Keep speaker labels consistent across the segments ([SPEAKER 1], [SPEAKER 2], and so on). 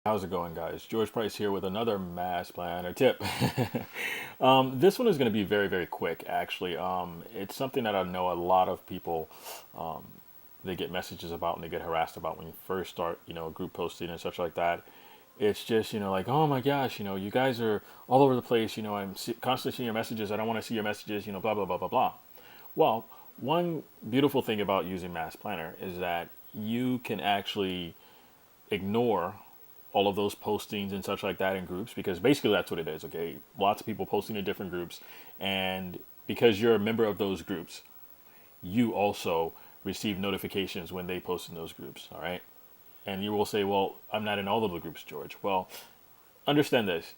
[SPEAKER 1] How's it going, guys? George Price here with another Mass Planner tip. This one is going to be very, very quick, actually. It's something that I know a lot of people they get messages about and they get harassed about when you first start, group posting and such like that. It's just, like, oh my gosh, you guys are all over the place. Constantly seeing your messages. I don't want to see your messages. Blah blah blah blah blah. Well, one beautiful thing about using Mass Planner is that you can actually ignore all of those postings and such like that in groups, because basically that's what it is. Okay, lots of people posting in different groups, and because you're a member of those groups, you also receive notifications when they post in those groups. All right, and you will say, well, I'm not in all of the groups, George. Well, understand this: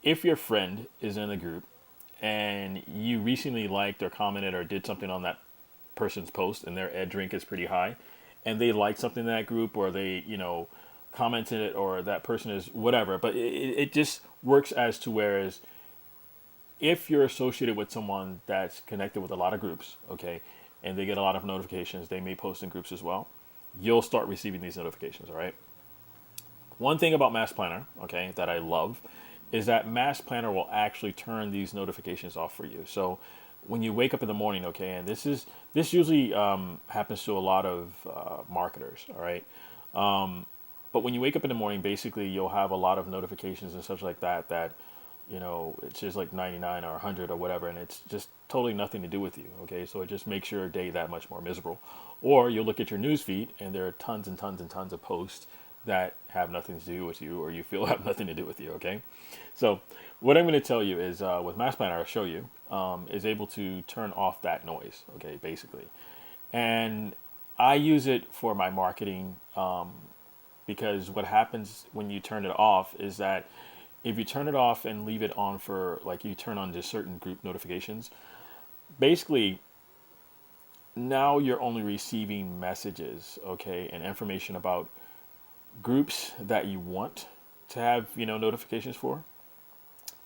[SPEAKER 1] if your friend is in a group and you recently liked or commented or did something on that person's post and their ed rank is pretty high, and they like something in that group, or they commented it, or that person is whatever, but it just works as to, whereas if you're associated with someone that's connected with a lot of groups, okay, and they get a lot of notifications, they may post in groups as well, you'll start receiving these notifications. All right, one thing about Mass Planner, okay, that I love is that Mass Planner will actually turn these notifications off for you. So when you wake up in the morning, okay, and this usually happens to a lot of marketers. All right, but when you wake up in the morning, basically you'll have a lot of notifications and such like that it's just like 99 or 100 or whatever, and it's just totally nothing to do with you. Okay, so it just makes your day that much more miserable. Or you'll look at your news feed and there are tons and tons and tons of posts that have nothing to do with you, or you feel have nothing to do with you. Okay, so what I'm going to tell you is, with Mass Planner, I'll show you, is able to turn off that noise. Okay, basically, and I use it for my marketing, because what happens when you turn it off is that if you turn it off and leave it on for, like, you turn on just certain group notifications, basically now you're only receiving messages, okay, and information about groups that you want to have, notifications for,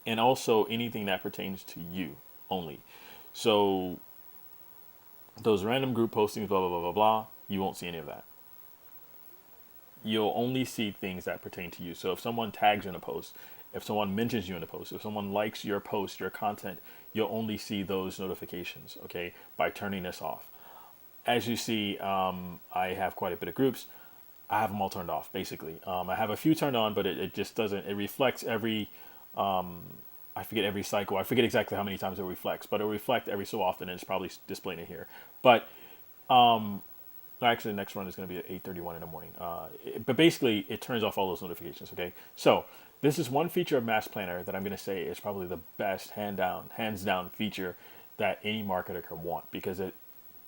[SPEAKER 1] and also anything that pertains to you only. So those random group postings, blah blah blah blah blah, you won't see any of that. You'll only see things that pertain to you. So if someone tags you in a post, if someone mentions you in a post, if someone likes your post, your content, you'll only see those notifications, okay, by turning this off. As you see, I have quite a bit of groups. I have them all turned off, basically. I have a few turned on, but it just doesn't, it reflects every, I forget every cycle. I forget exactly how many times it reflects, but it'll reflect every so often, and it's probably displaying it here. But actually, the next one is going to be at 8:31 in the morning. But basically, it turns off all those notifications. Okay, so this is one feature of Mass Planner that I'm going to say is probably the best, hands down feature that any marketer can want, because it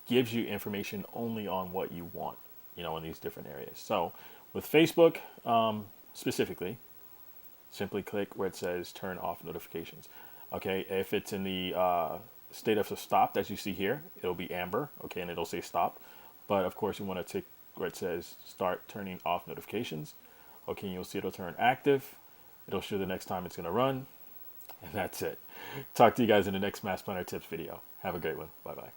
[SPEAKER 1] gives you information only on what you want, in these different areas. So with Facebook, specifically, simply click where it says turn off notifications. Okay, if it's in the status of stopped, as you see here, it'll be amber, okay, and it'll say stop. But of course, you want to tick where it says start turning off notifications. Okay, and you'll see it'll turn active. It'll show the next time it's going to run, and that's it. Talk to you guys in the next Mass Planner Tips video. Have a great one. Bye bye.